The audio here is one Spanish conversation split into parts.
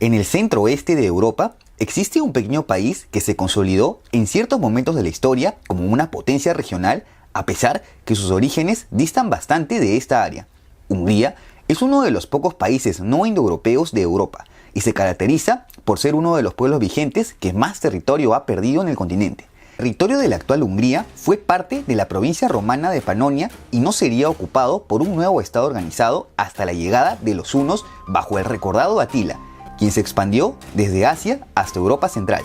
En el centro-oeste de Europa existe un pequeño país que se consolidó en ciertos momentos de la historia como una potencia regional, a pesar que sus orígenes distan bastante de esta área. Hungría es uno de los pocos países no indoeuropeos de Europa y se caracteriza por ser uno de los pueblos vigentes que más territorio ha perdido en el continente. El territorio de la actual Hungría fue parte de la provincia romana de Panonia y no sería ocupado por un nuevo estado organizado hasta la llegada de los hunos bajo el recordado Atila, quien se expandió desde Asia hasta Europa Central.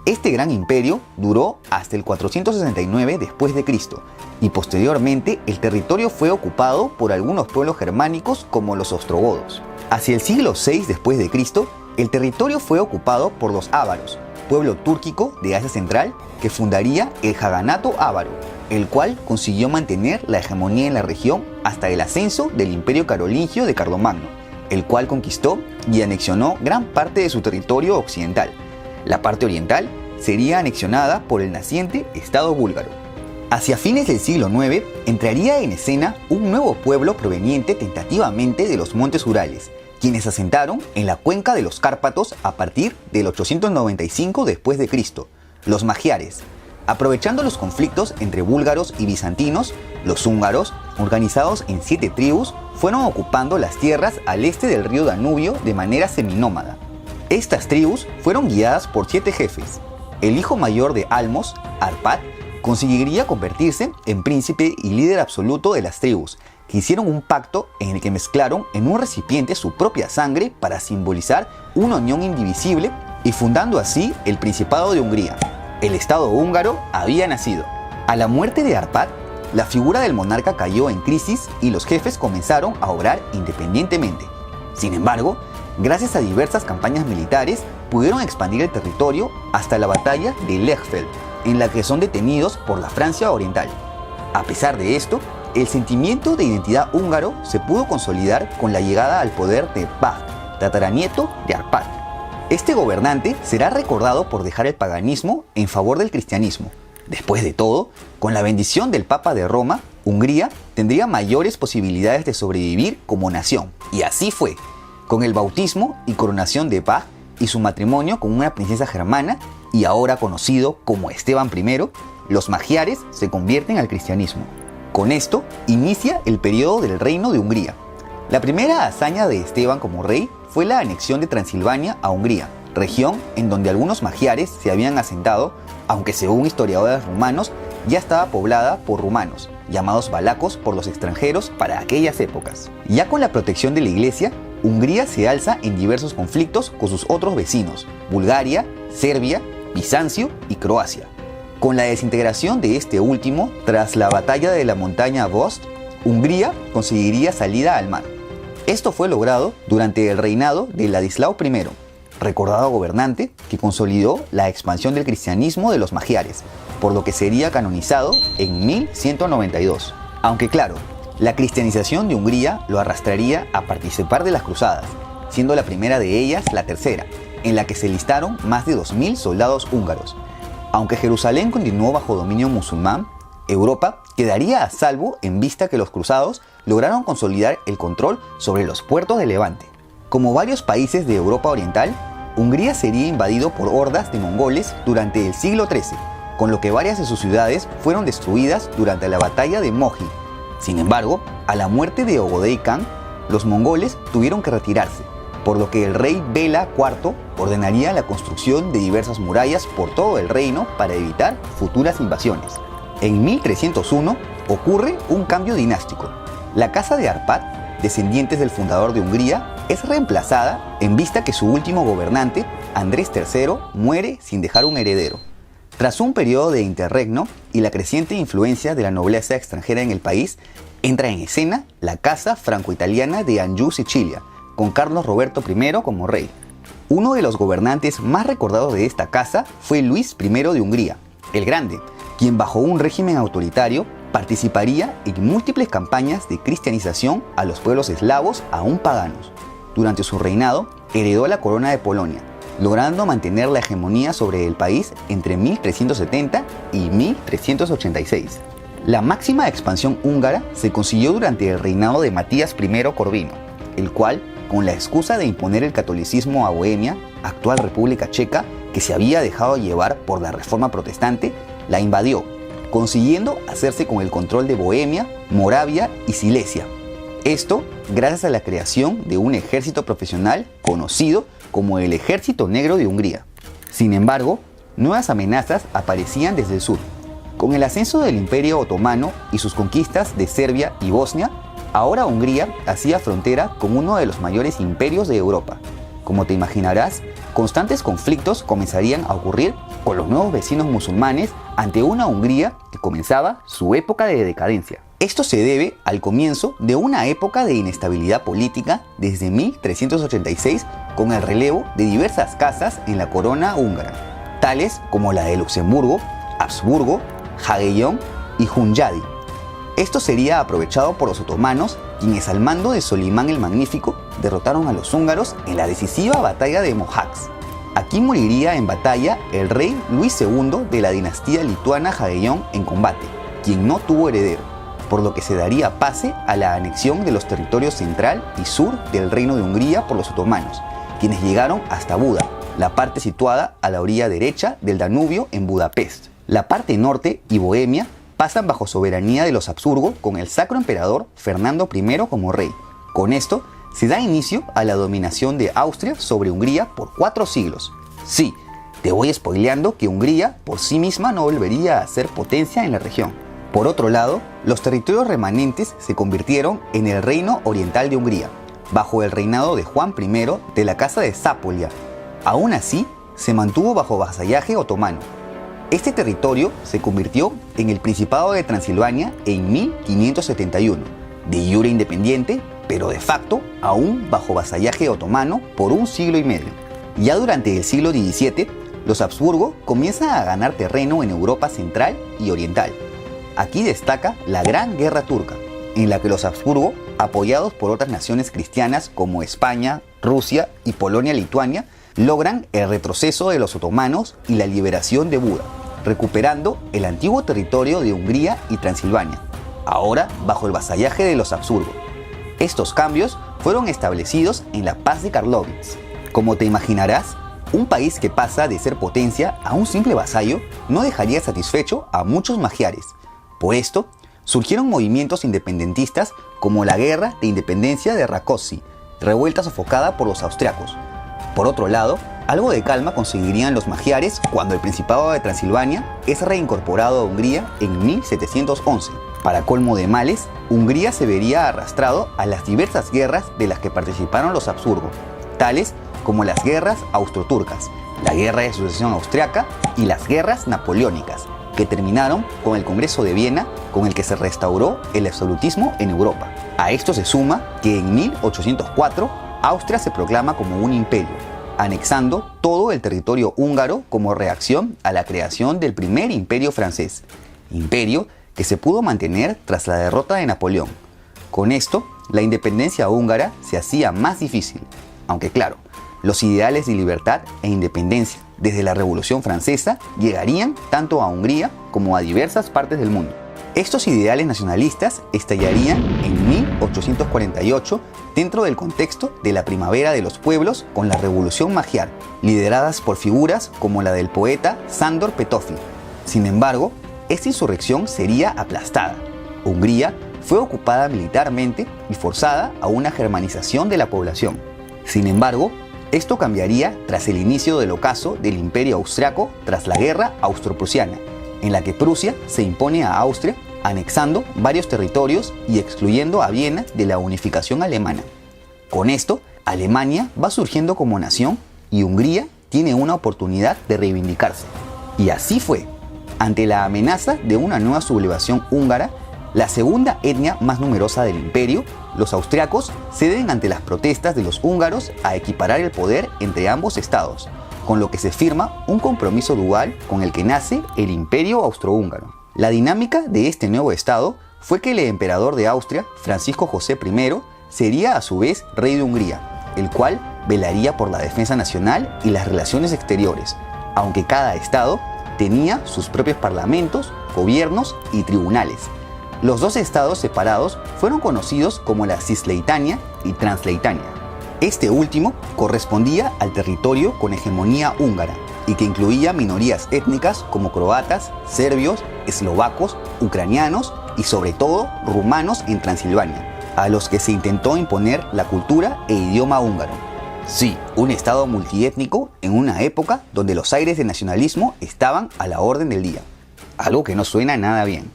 Este gran imperio duró hasta el 469 después de Cristo y posteriormente el territorio fue ocupado por algunos pueblos germánicos como los ostrogodos. Hacia el siglo VI después de Cristo, el territorio fue ocupado por los ávaros, pueblo túrquico de Asia Central que fundaría el Jaganato ávaro, el cual consiguió mantener la hegemonía en la región hasta el ascenso del Imperio Carolingio de Carlomagno, el cual conquistó y anexionó gran parte de su territorio occidental. La parte oriental sería anexionada por el naciente Estado búlgaro. Hacia fines del siglo IX entraría en escena un nuevo pueblo proveniente tentativamente de los montes Urales, quienes asentaron en la cuenca de los Cárpatos a partir del 895 después de Cristo, los magiares. Aprovechando los conflictos entre búlgaros y bizantinos, los húngaros, organizados en 7 tribus, fueron ocupando las tierras al este del río Danubio de manera seminómada. Estas tribus fueron guiadas por 7 jefes. El hijo mayor de Almos, Arpad, conseguiría convertirse en príncipe y líder absoluto de las tribus, que hicieron un pacto en el que mezclaron en un recipiente su propia sangre para simbolizar una unión indivisible y fundando así el Principado de Hungría. El Estado húngaro había nacido. A la muerte de Arpad, la figura del monarca cayó en crisis y los jefes comenzaron a obrar independientemente. Sin embargo, gracias a diversas campañas militares, pudieron expandir el territorio hasta la batalla de Lechfeld, en la que son detenidos por la Francia Oriental. A pesar de esto, el sentimiento de identidad húngaro se pudo consolidar con la llegada al poder de Vah, tataranieto de Arpad. Este gobernante será recordado por dejar el paganismo en favor del cristianismo. Después de todo, con la bendición del Papa de Roma, Hungría tendría mayores posibilidades de sobrevivir como nación. Y así fue, con el bautismo y coronación de Vah y su matrimonio con una princesa germana y ahora conocido como Esteban I, los magiares se convierten al cristianismo. Con esto inicia el periodo del Reino de Hungría. La primera hazaña de Esteban como rey fue la anexión de Transilvania a Hungría, región en donde algunos magiares se habían asentado, aunque según historiadores rumanos ya estaba poblada por rumanos, llamados valacos por los extranjeros para aquellas épocas. Ya con la protección de la Iglesia, Hungría se alza en diversos conflictos con sus otros vecinos, Bulgaria, Serbia, Bizancio y Croacia. Con la desintegración de este último, tras la batalla de la montaña Vost, Hungría conseguiría salida al mar. Esto fue logrado durante el reinado de Ladislao I, recordado gobernante que consolidó la expansión del cristianismo de los magiares, por lo que sería canonizado en 1192. Aunque claro, la cristianización de Hungría lo arrastraría a participar de las cruzadas, siendo la primera de ellas la tercera, en la que se listaron más de 2000 soldados húngaros. Aunque Jerusalén continuó bajo dominio musulmán, Europa quedaría a salvo en vista que los cruzados lograron consolidar el control sobre los puertos de Levante. Como varios países de Europa Oriental, Hungría sería invadido por hordas de mongoles durante el siglo XIII, con lo que varias de sus ciudades fueron destruidas durante la batalla de Mohi. Sin embargo, a la muerte de Ogodei Khan, los mongoles tuvieron que retirarse, por lo que el rey Bela IV ordenaría la construcción de diversas murallas por todo el reino para evitar futuras invasiones. En 1301 ocurre un cambio dinástico. La casa de Arpad, descendientes del fundador de Hungría, es reemplazada en vista que su último gobernante, Andrés III, muere sin dejar un heredero. Tras un periodo de interregno y la creciente influencia de la nobleza extranjera en el país, entra en escena la casa franco-italiana de Anjou-Sicilia, con Carlos Roberto I como rey. Uno de los gobernantes más recordados de esta casa fue Luis I de Hungría, el Grande, quien bajo un régimen autoritario participaría en múltiples campañas de cristianización a los pueblos eslavos aún paganos. Durante su reinado, heredó la corona de Polonia, logrando mantener la hegemonía sobre el país entre 1370 y 1386. La máxima expansión húngara se consiguió durante el reinado de Matías I Corvino, el cual con la excusa de imponer el catolicismo a Bohemia, actual República Checa, que se había dejado llevar por la reforma protestante, la invadió, consiguiendo hacerse con el control de Bohemia, Moravia y Silesia. Esto gracias a la creación de un ejército profesional conocido como el Ejército Negro de Hungría. Sin embargo, nuevas amenazas aparecían desde el sur. Con el ascenso del Imperio Otomano y sus conquistas de Serbia y Bosnia, ahora Hungría hacía frontera con uno de los mayores imperios de Europa. Como te imaginarás, constantes conflictos comenzarían a ocurrir con los nuevos vecinos musulmanes ante una Hungría que comenzaba su época de decadencia. Esto se debe al comienzo de una época de inestabilidad política desde 1386 con el relevo de diversas casas en la corona húngara, tales como la de Luxemburgo, Habsburgo, Jagellón y Hunyadi. Esto sería aprovechado por los otomanos, quienes al mando de Solimán el Magnífico derrotaron a los húngaros en la decisiva batalla de Mohacs. Aquí moriría en batalla el rey Luis II de la dinastía lituana Jagellón en combate, quien no tuvo heredero, por lo que se daría pase a la anexión de los territorios central y sur del Reino de Hungría por los otomanos, quienes llegaron hasta Buda, la parte situada a la orilla derecha del Danubio en Budapest. La parte norte y Bohemia pasan bajo soberanía de los Habsburgo con el Sacro Emperador Fernando I como rey. Con esto se da inicio a la dominación de Austria sobre Hungría por 4 siglos. Sí, te voy spoileando que Hungría por sí misma no volvería a ser potencia en la región. Por otro lado, los territorios remanentes se convirtieron en el Reino Oriental de Hungría, bajo el reinado de Juan I de la Casa de Zápolya. Aún así, se mantuvo bajo vasallaje otomano. Este territorio se convirtió en el Principado de Transilvania en 1571, de jure independiente, pero de facto aún bajo vasallaje otomano por 1 siglo y medio. Ya durante el siglo XVII, los Habsburgo comienzan a ganar terreno en Europa central y oriental. Aquí destaca la Gran Guerra Turca, en la que los Habsburgo, apoyados por otras naciones cristianas como España, Rusia y Polonia-Lituania, logran el retroceso de los otomanos y la liberación de Buda, recuperando el antiguo territorio de Hungría y Transilvania, ahora bajo el vasallaje de los Habsburgo. Estos cambios fueron establecidos en la Paz de Karlowitz. Como te imaginarás, un país que pasa de ser potencia a un simple vasallo no dejaría satisfecho a muchos magiares. Por esto, surgieron movimientos independentistas como la Guerra de Independencia de Rákóczi, revuelta sofocada por los austriacos. Por otro lado, algo de calma conseguirían los magiares cuando el Principado de Transilvania es reincorporado a Hungría en 1711. Para colmo de males, Hungría se vería arrastrado a las diversas guerras de las que participaron los Habsburgo, tales como las guerras austroturcas, la Guerra de Sucesión Austriaca y las guerras napoleónicas, que terminaron con el Congreso de Viena, con el que se restauró el absolutismo en Europa. A esto se suma que en 1804 Austria se proclama como un imperio, anexando todo el territorio húngaro como reacción a la creación del primer imperio francés, imperio que se pudo mantener tras la derrota de Napoleón. Con esto, la independencia húngara se hacía más difícil, aunque claro, los ideales de libertad e independencia desde la Revolución Francesa llegarían tanto a Hungría como a diversas partes del mundo. Estos ideales nacionalistas estallarían en 1848 dentro del contexto de la Primavera de los Pueblos con la Revolución Magiar, lideradas por figuras como la del poeta Sándor Petőfi. Sin embargo, esta insurrección sería aplastada. Hungría fue ocupada militarmente y forzada a una germanización de la población. Sin embargo, esto cambiaría tras el inicio del ocaso del Imperio Austriaco tras la Guerra Austro-Prusiana, en la que Prusia se impone a Austria, anexando varios territorios y excluyendo a Viena de la unificación alemana. Con esto, Alemania va surgiendo como nación y Hungría tiene una oportunidad de reivindicarse. Y así fue. Ante la amenaza de una nueva sublevación húngara, la segunda etnia más numerosa del imperio, los austriacos ceden ante las protestas de los húngaros a equiparar el poder entre ambos estados, con lo que se firma un compromiso dual con el que nace el Imperio Austrohúngaro. La dinámica de este nuevo estado fue que el emperador de Austria, Francisco José I, sería a su vez rey de Hungría, el cual velaría por la defensa nacional y las relaciones exteriores, aunque cada estado tenía sus propios parlamentos, gobiernos y tribunales. Los dos estados separados fueron conocidos como la Cisleitania y Transleitania. Este último correspondía al territorio con hegemonía húngara y que incluía minorías étnicas como croatas, serbios, eslovacos, ucranianos y sobre todo rumanos en Transilvania, a los que se intentó imponer la cultura e idioma húngaro. Sí, un estado multiétnico en una época donde los aires de nacionalismo estaban a la orden del día. Algo que no suena nada bien.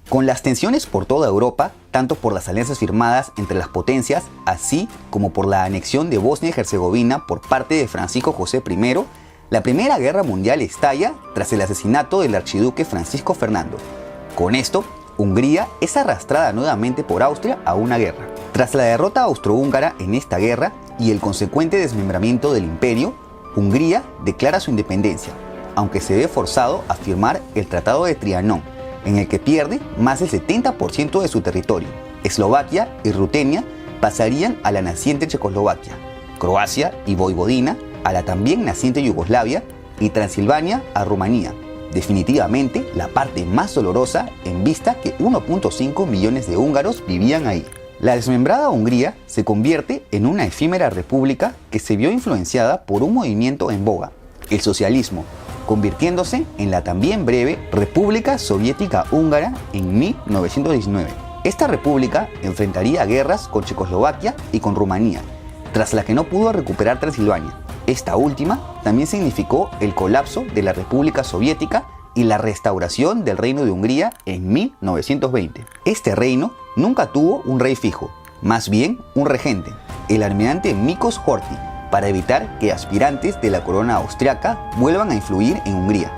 Con las tensiones por toda Europa, tanto por las alianzas firmadas entre las potencias, así como por la anexión de Bosnia y Herzegovina por parte de Francisco José I, la Primera Guerra Mundial estalla tras el asesinato del archiduque Francisco Fernando. Con esto, Hungría es arrastrada nuevamente por Austria a una guerra. Tras la derrota austrohúngara en esta guerra y el consecuente desmembramiento del imperio, Hungría declara su independencia, aunque se ve forzado a firmar el Tratado de Trianón, en el que pierde más del 70% de su territorio. Eslovaquia y Rutenia pasarían a la naciente Checoslovaquia, Croacia y Voivodina a la también naciente Yugoslavia y Transilvania a Rumanía. Definitivamente la parte más dolorosa en vista que 1.5 millones de húngaros vivían ahí. La desmembrada Hungría se convierte en una efímera república que se vio influenciada por un movimiento en boga, el socialismo, convirtiéndose en la también breve República Soviética Húngara en 1919. Esta república enfrentaría guerras con Checoslovaquia y con Rumanía, tras la que no pudo recuperar Transilvania. Esta última también significó el colapso de la República Soviética y la restauración del Reino de Hungría en 1920. Este reino nunca tuvo un rey fijo, más bien un regente, el almirante Miklos Horthy, para evitar que aspirantes de la corona austriaca vuelvan a influir en Hungría.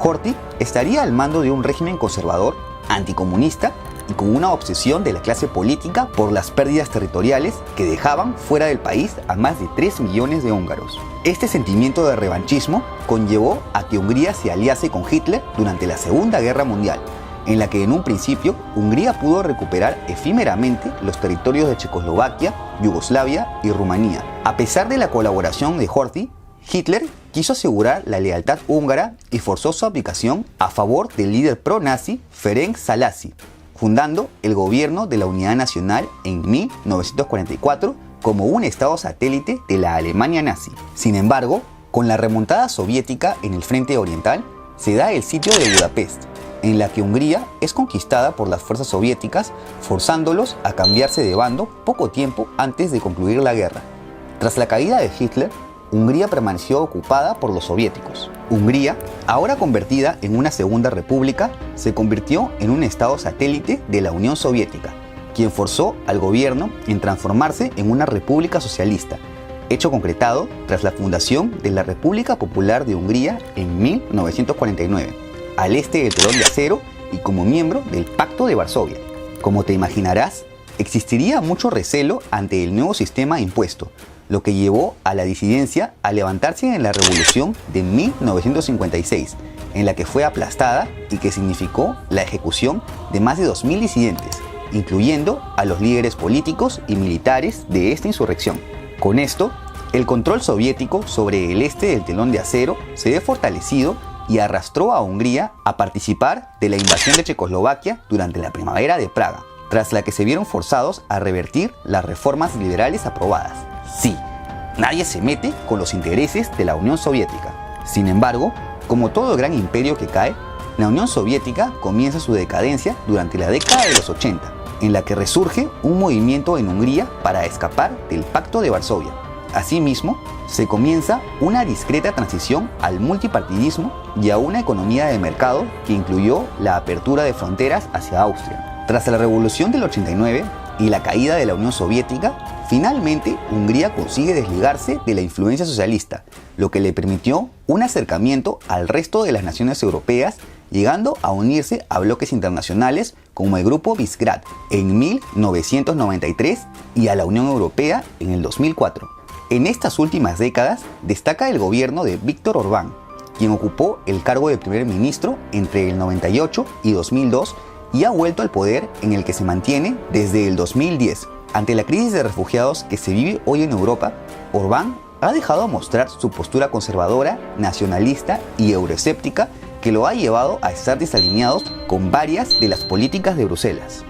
Horthy estaría al mando de un régimen conservador, anticomunista y con una obsesión de la clase política por las pérdidas territoriales que dejaban fuera del país a más de 3 millones de húngaros. Este sentimiento de revanchismo conllevó a que Hungría se aliase con Hitler durante la Segunda Guerra Mundial, en la que en un principio Hungría pudo recuperar efímeramente los territorios de Checoslovaquia, Yugoslavia y Rumanía. A pesar de la colaboración de Horthy, Hitler quiso asegurar la lealtad húngara y forzó su abdicación a favor del líder pro-nazi Ferenc Szálasi, fundando el gobierno de la Unidad Nacional en 1944 como un estado satélite de la Alemania nazi. Sin embargo, con la remontada soviética en el frente oriental, se da el sitio de Budapest, en la que Hungría es conquistada por las fuerzas soviéticas, forzándolos a cambiarse de bando poco tiempo antes de concluir la guerra. Tras la caída de Hitler, Hungría permaneció ocupada por los soviéticos. Hungría, ahora convertida en una segunda república, se convirtió en un estado satélite de la Unión Soviética, quien forzó al gobierno en transformarse en una república socialista, hecho concretado tras la fundación de la República Popular de Hungría en 1949, al este del Telón de Acero y como miembro del Pacto de Varsovia. Como te imaginarás, existiría mucho recelo ante el nuevo sistema impuesto, lo que llevó a la disidencia a levantarse en la Revolución de 1956, en la que fue aplastada y que significó la ejecución de más de 2.000 disidentes, incluyendo a los líderes políticos y militares de esta insurrección. Con esto, el control soviético sobre el este del Telón de Acero se ve fortalecido y arrastró a Hungría a participar de la invasión de Checoslovaquia durante la Primavera de Praga, tras la que se vieron forzados a revertir las reformas liberales aprobadas. Sí, nadie se mete con los intereses de la Unión Soviética. Sin embargo, como todo gran imperio que cae, la Unión Soviética comienza su decadencia durante la década de los 80, en la que resurge un movimiento en Hungría para escapar del Pacto de Varsovia. Asimismo, se comienza una discreta transición al multipartidismo y a una economía de mercado que incluyó la apertura de fronteras hacia Austria. Tras la Revolución del 89 y la caída de la Unión Soviética, finalmente Hungría consigue desligarse de la influencia socialista, lo que le permitió un acercamiento al resto de las naciones europeas, llegando a unirse a bloques internacionales como el Grupo Visegrad en 1993 y a la Unión Europea en el 2004. En estas últimas décadas destaca el gobierno de Viktor Orbán, quien ocupó el cargo de primer ministro entre el 98 y 2002 y ha vuelto al poder en el que se mantiene desde el 2010. Ante la crisis de refugiados que se vive hoy en Europa, Orbán ha dejado mostrar su postura conservadora, nacionalista y euroescéptica que lo ha llevado a estar desalineados con varias de las políticas de Bruselas.